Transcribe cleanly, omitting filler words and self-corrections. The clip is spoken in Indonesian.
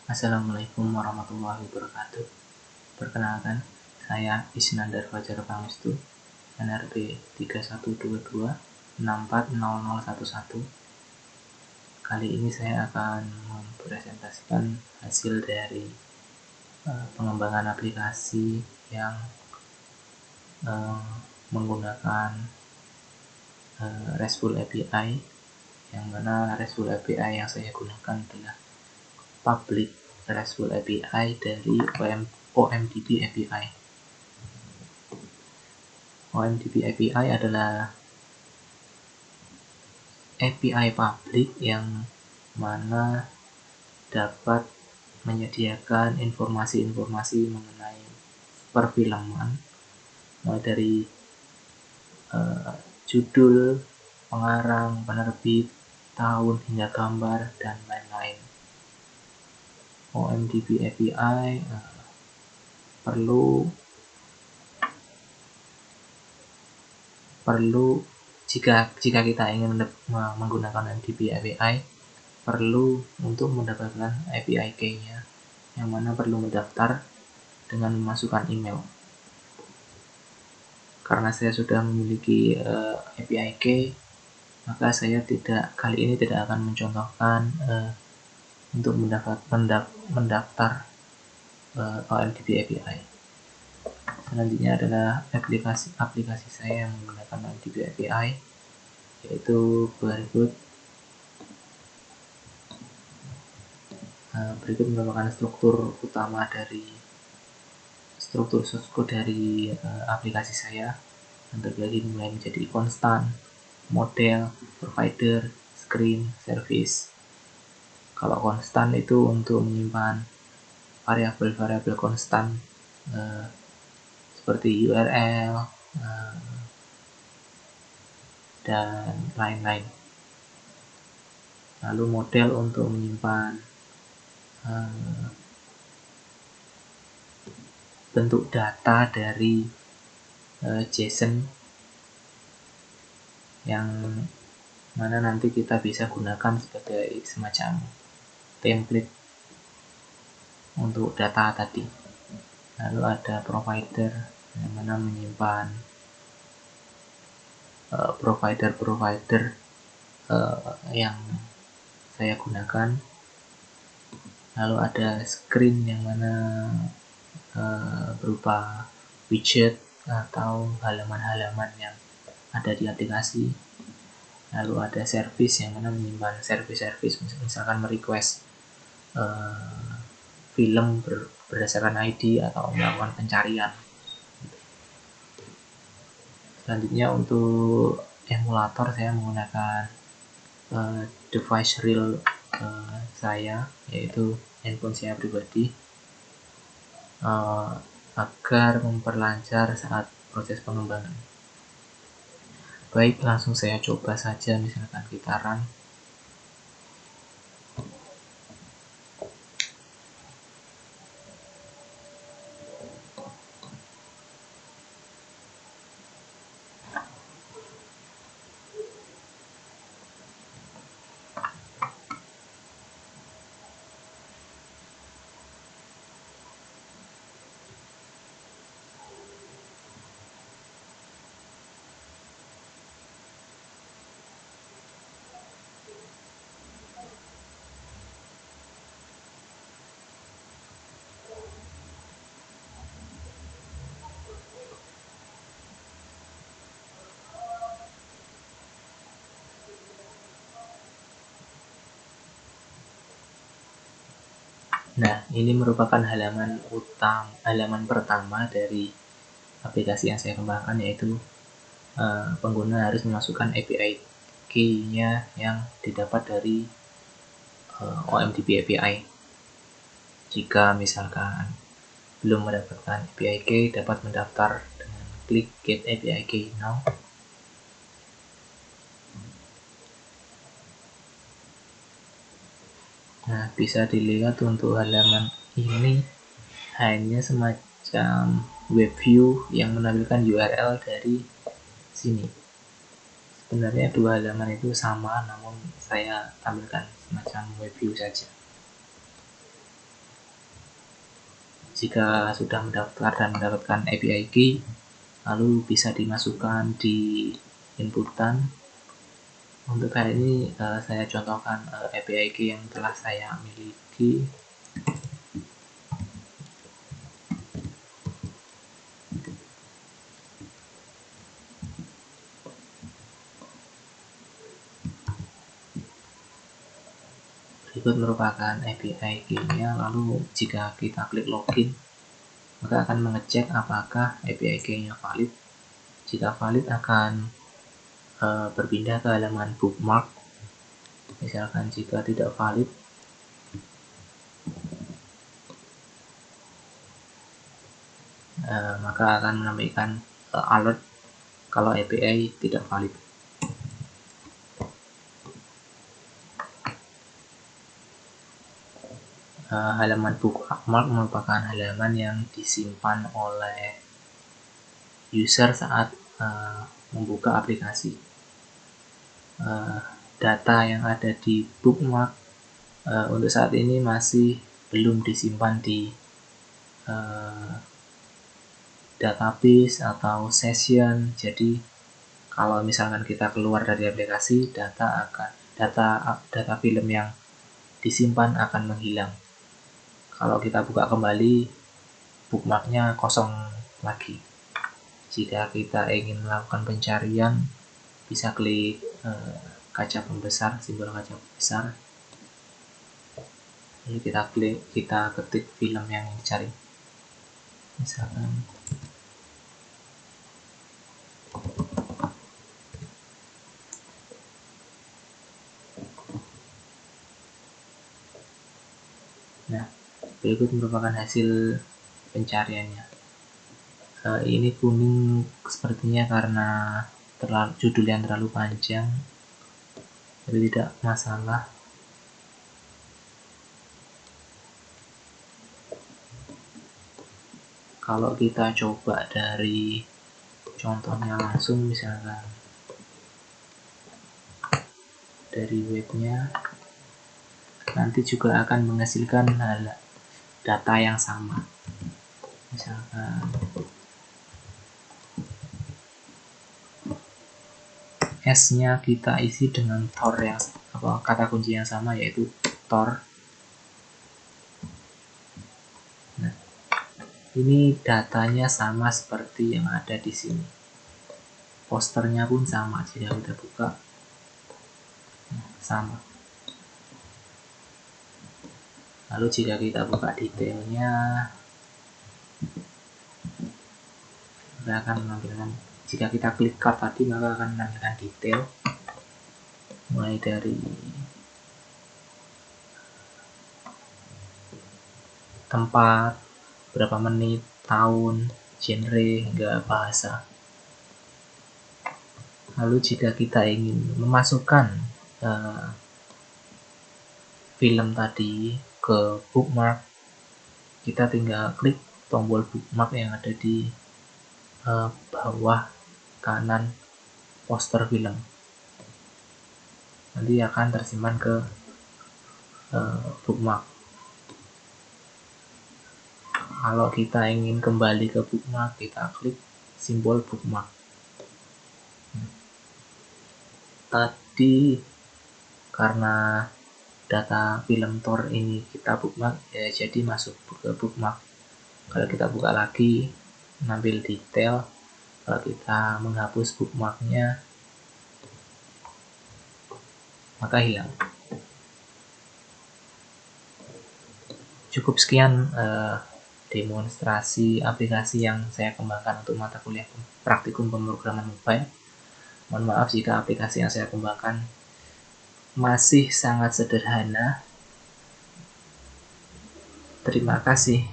Assalamualaikum warahmatullahi wabarakatuh. Perkenalkan, saya Isnandar Fajar Pangestu, NRP 3122640011. Kali ini saya akan mempresentasikan hasil dari pengembangan aplikasi yang menggunakan RESTful API, yang mana RESTful API yang saya gunakan adalah public RESTful API dari OMDB API. OMDB API adalah API publik yang mana dapat menyediakan informasi-informasi mengenai perfilman, mulai dari judul, pengarang, penerbit, tahun hingga gambar, dan lain-lain. OMDB API perlu jika kita ingin menggunakan OMDB API, perlu untuk mendapatkan API key-nya, yang mana perlu mendaftar dengan memasukkan email. Karena saya sudah memiliki API key, maka saya kali ini tidak akan mencontohkan untuk mendaftar OMDB API. Selanjutnya adalah aplikasi saya yang menggunakan OMDB API, yaitu berikut. Berikut merupakan struktur source code dari aplikasi saya, yang terbagi mulai menjadi konstan, model, provider, screen, service. Kalau konstan itu untuk menyimpan variabel-variabel konstan seperti URL dan lain-lain. Lalu model untuk menyimpan bentuk data dari JSON yang mana nanti kita bisa gunakan sebagai semacam template untuk data tadi. Lalu ada provider yang mana menyimpan provider yang saya gunakan. Lalu ada screen yang mana berupa widget atau halaman-halaman yang ada di aplikasi. Lalu ada service yang mana menyimpan service, misalkan merequest film berdasarkan ID atau melakukan pencarian. Selanjutnya untuk emulator, saya menggunakan device real saya, yaitu handphone saya pribadi, agar memperlancar saat proses pengembangan. Baik, langsung saya coba saja, misalkan kita run. Nah, ini merupakan halaman pertama dari aplikasi yang saya kembangkan, yaitu pengguna harus memasukkan API key-nya yang didapat dari OMDB API. Jika misalkan belum mendapatkan API key, dapat mendaftar dengan klik Get API Key Now. Nah, bisa dilihat untuk halaman ini hanya semacam web view yang menampilkan URL dari sini. Sebenarnya dua halaman itu sama, namun saya tampilkan semacam web view saja. jika sudah mendaftar dan mendapatkan API key, lalu bisa dimasukkan di inputan. Untuk kali ini saya contohkan API key yang telah saya miliki. Berikut merupakan API key-nya. Lalu jika kita klik login, maka akan mengecek apakah API key-nya valid. Jika valid akan berpindah ke halaman bookmark. Misalkan jika tidak valid, maka akan menampilkan alert kalau API tidak valid. Halaman bookmark merupakan halaman yang disimpan oleh user saat membuka aplikasi. Data yang ada di bookmark untuk saat ini masih belum disimpan di database atau session. Jadi kalau misalkan kita keluar dari aplikasi, data film yang disimpan akan menghilang. Kalau kita buka kembali, bookmarknya kosong lagi. Jika kita ingin melakukan pencarian, bisa klik kaca pembesar, simbol kaca pembesar. Lalu kita ketik film yang dicari. Misalkan berikut merupakan hasil pencariannya. Ini kuning sepertinya karena judul yang terlalu panjang, jadi tidak masalah. Kalau kita coba dari contohnya langsung, misalkan dari webnya, nanti juga akan menghasilkan data yang sama. Misalkan S-nya kita isi dengan Tor yang kata kunci yang sama, yaitu Tor. Nah, ini datanya sama seperti yang ada di sini. Posternya pun sama, jika kita buka sama. Lalu jika kita buka detailnya, kita akan menampilkan, jika kita klik card tadi, maka akan menampilkan detail mulai dari tempat, berapa menit, tahun, genre, hingga bahasa. Lalu jika kita ingin memasukkan film tadi ke bookmark, kita tinggal klik tombol bookmark yang ada di bawah kanan poster film. Nanti akan tersimpan ke bookmark. Kalau kita ingin kembali ke bookmark, kita klik simbol bookmark. Tadi karena data film Tor ini kita bookmark, ya jadi masuk ke bookmark. Kalau kita buka lagi, mengambil detail. Kalau kita menghapus bookmarknya, maka hilang. Cukup sekian demonstrasi aplikasi yang saya kembangkan untuk mata kuliah praktikum pemrograman mobile. Mohon maaf jika aplikasi yang saya kembangkan masih sangat sederhana. Terima kasih.